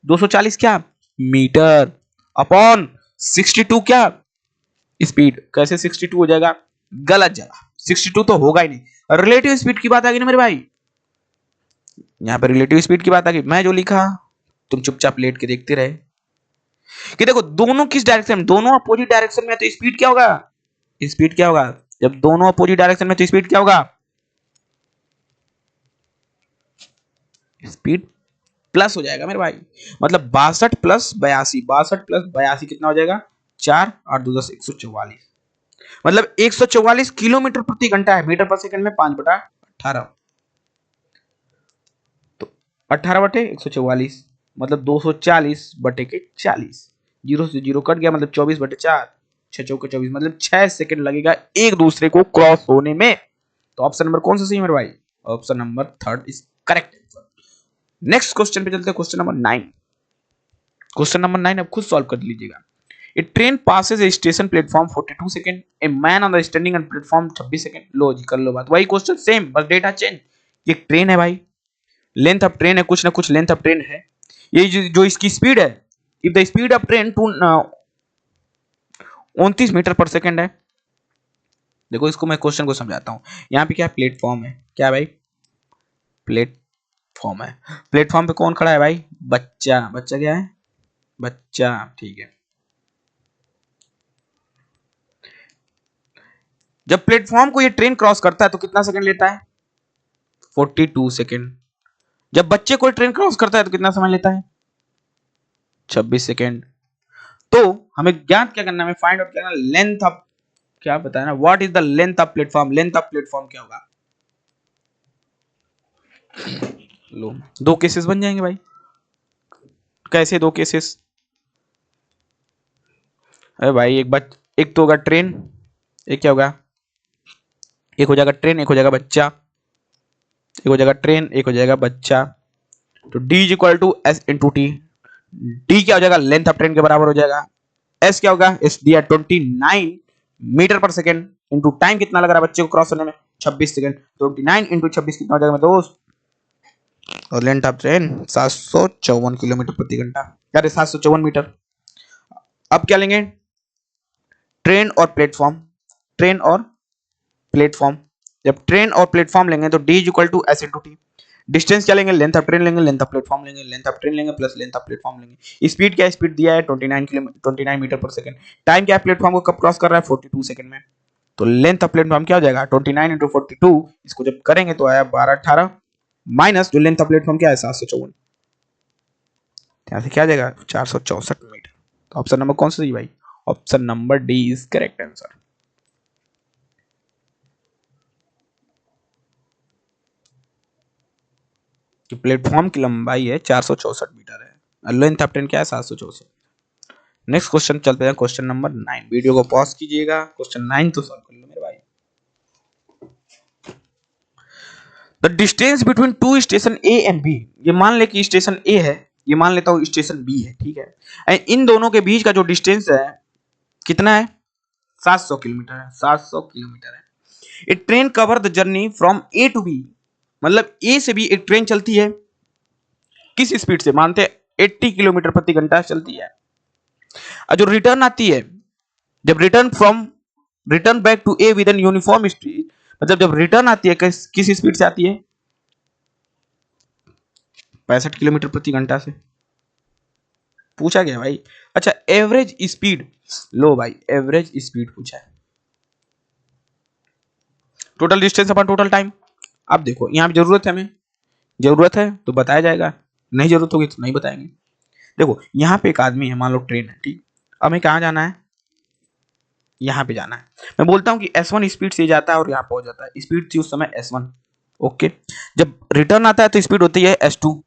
240 क्या मीटर अपॉन 62 क्या स्पीड। कैसे 62 हो जाएगा, गलत जगह, 62 तो होगा ही नहीं। रिलेटिव स्पीड की बात आ गई ना मेरे भाई, यहाँ पे रिलेटिव स्पीड की बात आ गई। मैं जो लिखा तुम चुपचाप लेट के देखते रहे, कि देखो दोनों किस डायरेक्शन में, दोनों अपोजिट डायरेक्शन में, तो स्पीड क्या होगा, स्पीड क्या होगा, जब दोनों अपोजिट डायरेक्शन में तो स्पीड क्या होगा, स्पीड प्लस हो जाएगा मेरे भाई। मतलब 62 प्लस 82, 62 प्लस 82 कितना हो जाएगा, 4 8 2 10 144, मतलब 144 किलोमीटर प्रति घंटा है। मीटर पर सेकंड में 5/18, तो 18 बटे 144 मतलब 240 बटे के 40, जीरो से जीरो कट गया, मतलब 24/4, 6 चौके 24, मतलब 6 सेकंड लगेगा एक दूसरे को क्रॉस होने में। तो ऑप्शन नंबर कौन सा सही है मेरे भाई, option number 3 is correct answer. Next question पे चलते हैं, क्वेश्चन नंबर 9। क्वेश्चन नंबर 9 आप खुद सॉल्व कर लीजिएगा। A train passes a station platform 42 सेकंड, a man on the standing on platform 26 सेकंड। लो जी कर लो बात, वही क्वेश्चन सेम, बस डेटा चेंज। ये ट्रेन है भाई, लेंथ ऑफ ट्रेन है, कुछ ना कुछ लेंथ ऑफ ट्रेन है। ये जो इसकी स्पीड है, if the speed of train 29 metre per second है। देखो इसको मैं क्वेश्चन को समझाता हूँ। यहाँ पे क्या प्लेटफॉर्म है, क्या भाई प्लेटफॉर्म है। प्लेटफॉर्म पे कौन खड़ा है भाई, बच्चा। बच्चा क्या है, बच्चा, ठीक है। जब प्लेटफॉर्म को ये ट्रेन क्रॉस करता है तो कितना सेकंड लेता है, 42 सेकंड। जब बच्चे को ट्रेन क्रॉस करता है तो कितना समय लेता है, 26 सेकंड। तो हमें ज्ञात क्या करना है, हमें फाइंड आउट करना है लेंथ ऑफ, क्या बताया ना, what is the length of platform. Length of platform क्या होगा, लो दो केसेस बन जाएंगे भाई। कैसे दो केसेस, अरे भाई एक तो होगा ट्रेन, एक क्या होगा, एक हो जाएगा ट्रेन, एक हो जाएगा बच्चा। एक हो जाएगा ट्रेन, एक हो जाएगा बच्चा। तो D is equal to S into T. D क्या हो जाएगा, लेंथ ऑफ ट्रेन के बराबर हो जाएगा। S क्या होगा, एस दिया 29 metre per second, into time कितना लग रहा है बच्चे को क्रॉस होने में, 26 सेकंड। 29 इंटू 26 कितना हो जाएगा मेरे दोस्त, और लेंथ ऑफ ट्रेन 754 किलोमीटर प्रति घंटा, अरे 754 मीटर। अब क्या लेंगे, ट्रेन और प्लेटफॉर्म, ट्रेन और प्लेटफॉर्म। जब ट्रेन और प्लेटफॉर्म लेंगे तो D is equal to S into T. Distance क्या लेंगे, लेंथ ऑफ ट्रेन लेंगे, लेंथ ऑफ प्लेटफॉर्म लेंगे, लेंथ ऑफ ट्रेन लेंगे प्लस लेंथ ऑफ प्लेटफॉर्म लेंगे। स्पीड क्या है, स्पीड दिया है 29 मीटर पर सेकंड। टाइम क्या है, प्लेटफॉर्म को कब क्रॉस कर रहा है, 42 सेकंड में। तो लेंथ ऑफ प्लेटफॉर्म क्या हो जाएगा, 29 इंटू 42, इसको जब करेंगे तो आया 12 18, माइनस जो लेंथ ऑफ प्लेटफॉर्म क्या है 754, यहाँ से क्या आ जाएगा 464 मीटर। तो ऑप्शन नंबर कौन सा सही भाई? Option number D is correct answer. कि प्लेटफॉर्म की लंबाई है 464 मीटर है और लेंथ ऑफ ट्रेन क्या है 764। नेक्स्ट क्वेश्चन चलते हैं, क्वेश्चन नंबर 9। वीडियो को पॉज कीजिएगा, क्वेश्चन 9 तो सॉल्व कर लो मेरे भाई। The distance between two station A and B, ये मान ले कि स्टेशन ए है, ये मान लेता हूँ स्टेशन बी है, ठीक है। एंड इन दोनों के बीच का जो डिस्टेंस है कितना है? 700 किलोमीटर है, 700 किलोमीटर है। A train cover the journey from A to B, मतलब ए से बी एक ट्रेन चलती है किस स्पीड से? मानते हैं 80 किलोमीटर प्रति घंटा चलती है। और जो रिटर्न आती है, जब return back to A with an uniform speed, मतलब जब रिटर्न आती है किस स्पीड से आती है? 65 किलोमीटर प्रति घंटा से पूछा गया भाई। अच्छा एवरेज स्पीड लो भाई, एवरेज स्पीड पूछा है। Total distance upon total time. अब देखो यहाँ पे जरूरत है, हमें जरूरत है तो बताया जाएगा, नहीं जरूरत होगी तो नहीं बताएंगे। देखो यहाँ पे एक आदमी है, मान लो ट्रेन है, ठीक। अब हमें कहाँ जाना है? यहाँ पे जाना है। मैं बोलता हूँ कि S1 स्पीड से जाता है और यहाँ पहुंच जाता है, स्पीड थी उस समय S1, ओके। जब रिटर्न आता है तो स्पीड होती है S2,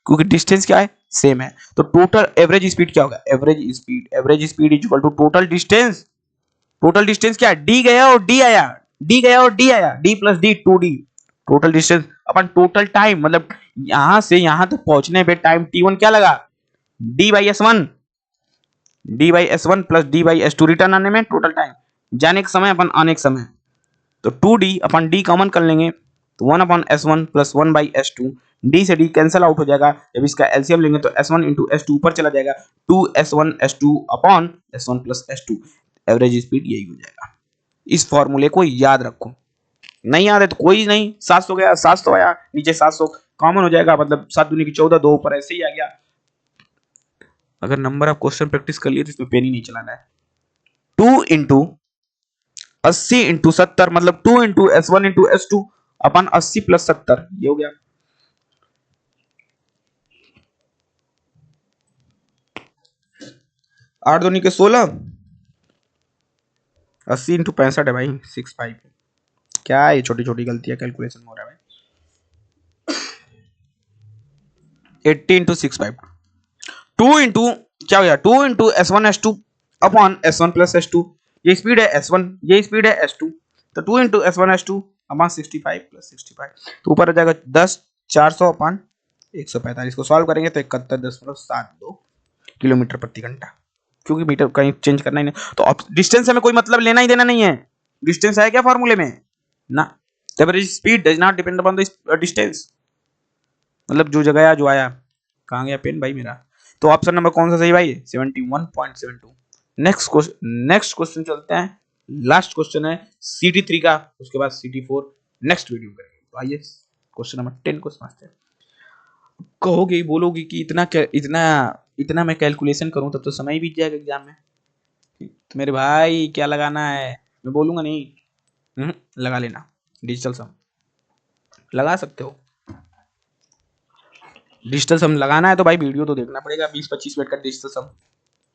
क्योंकि डिस्टेंस क्या है? सेम है। तो टोटल एवरेज स्पीड क्या होगा? Average speed is equal to total distance. Total distance क्या है? डी गया और डी आया, D plus D 2D। Total distance upon total time, मतलब यहां से यहां तक पहुंचने पे टाइम T1 क्या लगा? D by S one plus D by S two. रिटर्न आने में टोटल टाइम, जाने के समय अपन आने के समय, तो 2D अपन डी कॉमन कर लेंगे तो 1/S1 प्लस 1/S2। डी से डी कैंसिल आउट हो जाएगा, जब इसका एलसीएम लेंगे तो S1 इंटू S2 ऊपर चला जाएगा, 2S1S2 upon S1 plus S2। Average speed यही हो जाएगा। इस फॉर्मूले को याद रखो, नहीं याद है तो कोई नहीं, 700 गया 700 आया, नीचे 700 कॉमन हो जाएगा, मतलब 7 दूनी की 14, 2 ऊपर ऐसे ही आ गया। अगर नंबर ऑफ क्वेश्चन प्रैक्टिस कर लिए तो इसमें पेन ही नहीं चलाना है। 2 इंटू 80 इंटू 70, मतलब 2 इंटू S1 इंटू S2 अपन 80 प्लस 70, ये हो गया। आठ दूनी के 16, 80 इंटू 65 है भाई 65। क्या है ये छोटी छोटी गलतियां कैलकुलेशन में हो रहा है भाई। 80 इंटू 65, 2 इंटू क्या हो गया? 2 into S1S2 upon S1 plus S2। ये स्पीड है S1, ये स्पीड है S2, तो 2 इंटू S1S2 अपॉन 65 प्लस 65, तो ऊपर आ जाएगा 10 400 अपॉन 145 को सॉल्व करेंगे तो 71.72 किलोमीटर प्रति घंटा, क्योंकि मीटर कहीं चेंज करना ही नहीं। तो डिस्टेंस से हमें कोई मतलब लेना ही देना नहीं है। डिस्टेंस है क्या फॉर्मूले में? ना। Average speed does not depend upon the distance, मतलब जो जगह आया जो आया। कहाँ गया पेन भाई मेरा? तो ऑप्शन नंबर कौन सा सही भाई? 71.72। नेक्स्ट क्वेश्चन चलते हैं, लास्ट क्वेश्चन है CT3 का, उसके बाद CT4 नेक्स्ट वीडियो करेंगे। तो आइए क्वेश्चन नंबर 10 को समझते हैं। कहोगे बोलोगे कि इतना मैं कैलकुलेशन करूं तब तो समय ही बीत जाएगा एग्जाम में। तो मेरे भाई क्या लगाना है? मैं बोलूंगा नहीं, लगा लेना, डिजिटल सम लगा सकते हो। डिजिटल सम लगाना है तो भाई वीडियो तो देखना पड़ेगा, 20-25 मिनट का डिजिटल सम,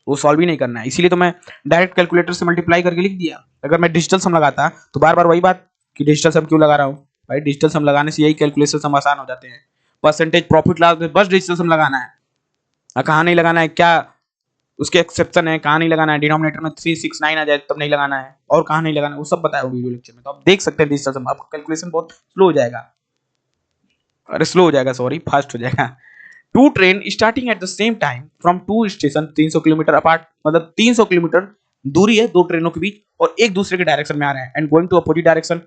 वो सॉल्व ही नहीं करना है। इसीलिए तो मैं डायरेक्ट कैलकुलेटर से मल्टीप्लाई करके लिख दिया। अगर मैं डिजिटल सम लगाता तो बार बार वही बात कि डिजिटल सम क्यों लगा रहा हूँ भाई। डिजिटल सम लगाने से यही कैलकुलेशन सम आसान हो जाते हैं। परसेंटेज प्रॉफिट लॉस में बस डिजिटल सम लगाना है, कहाँ नहीं लगाना है, क्या उसके एक्सेप्शन है, कहाँ नहीं लगाना है, डिनोमिनेटर में 369 आ जाए तब नहीं लगाना है, और कहाँ नहीं लगाना है, वो सब बताया वीडियो लेक्चर में। तो आप देख सकते हैं डिजिटल सम, आपका कैलकुलेशन बहुत स्लो हो जाएगा, अरे स्लो हो जाएगा सॉरी, फास्ट हो जाएगा। Two train starting at the same time from two station 300 kilometre apart, मतलब 300 किलोमीटर दूरी है दो ट्रेनों के बीच और एक दूसरे के डायरेक्शन में आ रहे हैं, and going to opposite direction,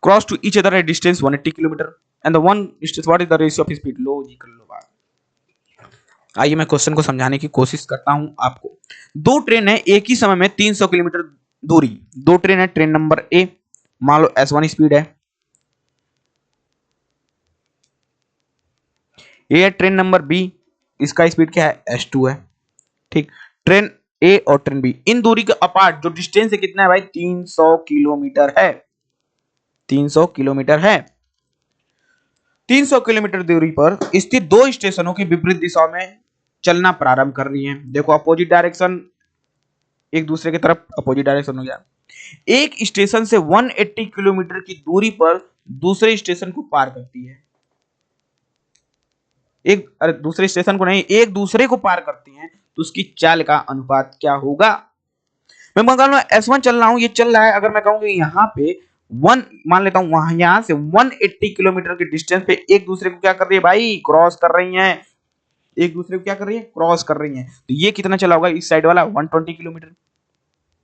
cross to each other at distance 180 kilometre and the one distance what is the ratio of speed. लो जी कर लो बात। आइए मैं क्वेश्चन को समझाने की कोशिश करता हूं आपको। दो ट्रेन है एक ही समय में 300 किलोमीटर दूरी, दो ट्रेन है, ट्रेन नंबर ए मान लो S1 स्पीड है, ये है ट्रेन नंबर बी, इसका स्पीड क्या है? S2 है, ठीक। ट्रेन ए और ट्रेन बी इन दूरी के अपार्ट जो डिस्टेंस है कितना है भाई? 300 किलोमीटर है। 300 किलोमीटर है। 300 किलोमीटर दूरी पर स्थित दो स्टेशनों की विपरीत दिशाओं में चलना प्रारंभ कर रही हैं। देखो अपोजिट डायरेक्शन, एक दूसरे की तरफ अपोजिट डायरेक्शन हो गया। एक स्टेशन से 180 किलोमीटर की दूरी पर दूसरे स्टेशन को पार करती है। दूसरे स्टेशन को नहीं, एक दूसरे को पार करती हैं, तो उसकी चाल का अनुपात क्या होगा? मैं मान लो S1 चल रहा हूं, ये चल रहा है, अगर मैं कहूँ यहाँ पे मान लेता हूँ, वहां यहां से 180 किलोमीटर के डिस्टेंस पे एक दूसरे को क्या कर रही है भाई? क्रॉस कर रही हैं। एक दूसरे को क्या कर रही है? क्रॉस कर रही हैं। तो ये कितना चला होगा इस साइड वाला? 120 किलोमीटर,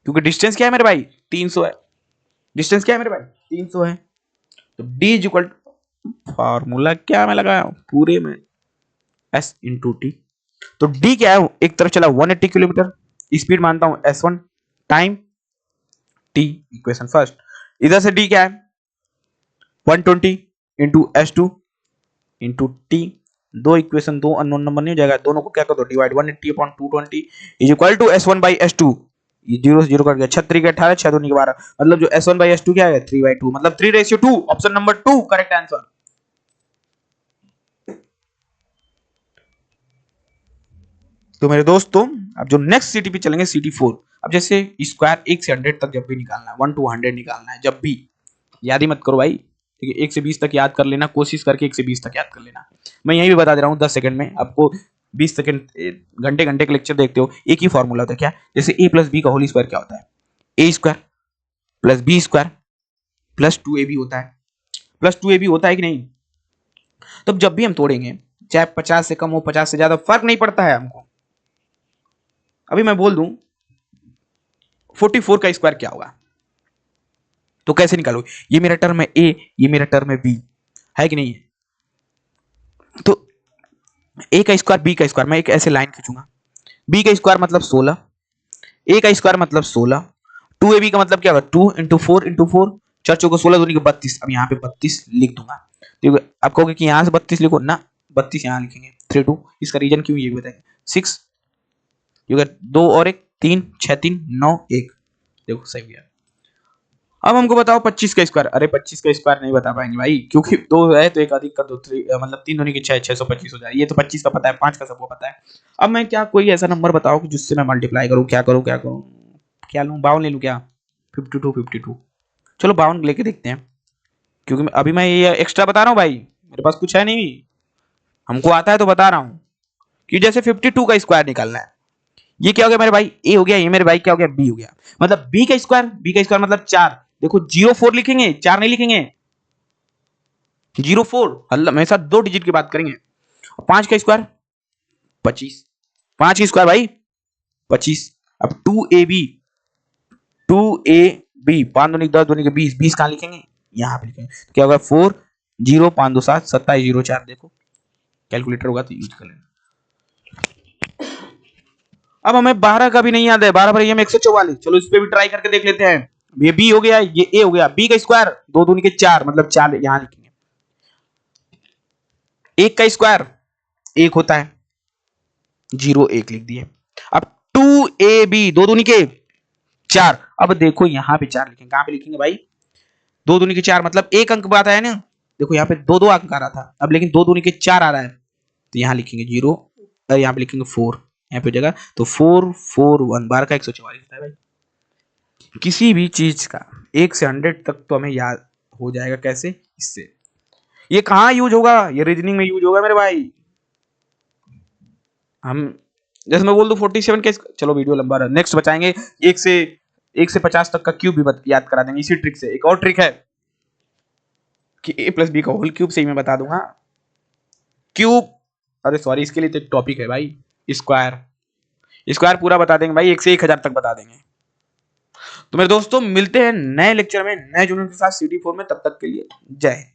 क्योंकि डिस्टेंस क्या है मेरे भाई? 300 है। डिस्टेंस क्या है मेरे भाई? 300 है। तो D is equal to, formula क्या मैं लगाया हूं पूरे में, S इंटू टी। तो D क्या है? एक तरफ चला 180 किलोमीटर, स्पीड मानता हूं S1, time T, equation first. इधर से D क्या है? 120 इंटू S2 इंटू T। दो इक्वेशन, दो अननोन नंबर नहीं हो जाएगा, दोनों को क्या कर दो? Divide. 180 upon 220 is equal to S1 by S2। ये 0 से 0 कट गया, 6 3 18, 6 2 12, मतलब जो S1 बाई S2 क्या है? 3/2, मतलब 3:2। Option number 2 correct answer. तो मेरे दोस्तों अब जो नेक्स्ट सिटी पे चलेंगे, सिटी 4। अब जैसे स्क्वायर 1 से 100 तक जब भी निकालना है, 1 to 100 निकालना है, जब भी, याद ही मत करो भाई, ठीक है? 1 से 20 तक याद कर लेना, कोशिश करके 1 से 20 तक याद कर लेना। मैं यही भी बता दे रहा हूँ 10 सेकंड में आपको, 20 सेकंड घंटे घंटे का लेक्चर देखते हो, एक ही फॉर्मूला होता है। क्या? जैसे a प्लस बी का होल स्क्वायर क्या होता है? A square plus B square plus 2ab होता है। प्लस 2ab होता है कि नहीं? तो जब भी हम तोड़ेंगे, चाहे 50 से कम हो 50 से ज्यादा, फर्क नहीं पड़ता है हमको। अभी मैं बोल दूं 44 का स्क्वायर क्या होगा, तो कैसे निकालो? ये मेरा टर्म है ए, ये मेरा टर्म है बी, है कि नहीं है? तो ए का स्क्वायर बी का स्क्वायर, मैं एक ऐसे लाइन खींचूंगा, बी का स्क्वायर मतलब 16, ए का स्क्वायर मतलब 16, 2ab का मतलब क्या होगा? 2 इंटू 4 इंटू 4, 4 चौको 16, दूनी के 32। अब यहाँ पे 32 लिख दूंगा। तो आप कहोगे कि यहाँ से 32 लिखो ना, 32 यहाँ लिखेंगे। 3 2, इसका रीजन क्यों ये भी बताएंगे। 6 2 और 1 3, 6 3 9 1, देखो सही गया। अब हमको बताओ 25 का स्क्वायर। अरे 25 का स्क्वायर नहीं बता पाएंगे भाई, क्योंकि दो है तो एक अधिक कर दो, मतलब 3 दूनी के 6, 625 हो जाए। ये तो 25 का पता है, 5 का सबको पता है। अब मैं क्या, कोई ऐसा नंबर बताओ कि जिससे मैं मल्टीप्लाई करूं, क्या करूं क्या करूं? क्या लूं? 52 ले लूं क्या? 52 52, चलो 52 लेके देखते हैं, क्योंकि अभी मैं ये एक्स्ट्रा बता रहा हूँ भाई, मेरे पास कुछ है नहीं, हमको आता है तो बता रहा हूँ। कि जैसे 52 का स्क्वायर निकालना है, ये क्या हो गया मेरे भाई? ए हो गया, ये मेरे भाई क्या हो गया? बी हो गया। मतलब बी का स्क्वायर मतलब 4। देखो 04 लिखेंगे, 4 नहीं लिखेंगे, 04 हमेशा साथ 2 डिजिट की बात करेंगे। 5 का स्क्वायर 25, 5 की स्क्वायर भाई 25। अब 2ab, 2ab 5 दूनी 10 दूनी के 20, 20 कहां लिखेंगे? यहां पे लिखेंगे। क्या होगा? 4 0 5 2 7 27 0 4। देखो कैलकुलेटर होगा तो यूज कर लेना। अब हमें 12 का भी नहीं याद है, 12 पर हम 144, चलो इस पे भी ट्राई करके देख लेते हैं। ये बी हो गया, ये ए हो गया। बी का स्क्वायर 2 दूनी के 4, मतलब 4 यहां लिखेंगे। एक का स्क्वायर 1 होता है, 0 1 लिख दिए। अब 2ab 2 दूनी के 4, अब देखो यहां पे 4 लिखेंगे, कहां पे लिखेंगे भाई? 2 दूनी के 4 मतलब एक अंक बात है ना। देखो यहाँ पे 2 2 अंक आ रहा था, अब लेकिन 2 दूनी के 4 आ रहा है, तो यहाँ लिखेंगे 0, यहाँ पे लिखेंगे 4, यहाँ पे जगह तो 4 4 1, 12 का 144 है भाई। किसी भी चीज का 1 से 100 तक तो हमें याद हो जाएगा, कैसे? इससे। ये कहाँ यूज होगा? ये रीजनिंग में यूज होगा मेरे भाई। हम जैसे मैं बोल दूं 47 के, चलो वीडियो लंबा रहा, नेक्स्ट बचाएंगे। 1 से 50 तक का क्यूब भी याद करा देंगे इसी ट्रिक से। एक और ट्रिक है कि a प्लस बी का होल क्यूब से ही मैं बता दूंगा। क्यूब, अरे सॉरी, इसके लिए तो एक टॉपिक है भाई, स्क्वायर। स्क्वायर पूरा बता देंगे भाई, 1 से 1000 तक बता देंगे। तो मेरे दोस्तों मिलते हैं नए लेक्चर में नए जुनून के साथ सिटी 4 में, तब तक के लिए जय हिंद।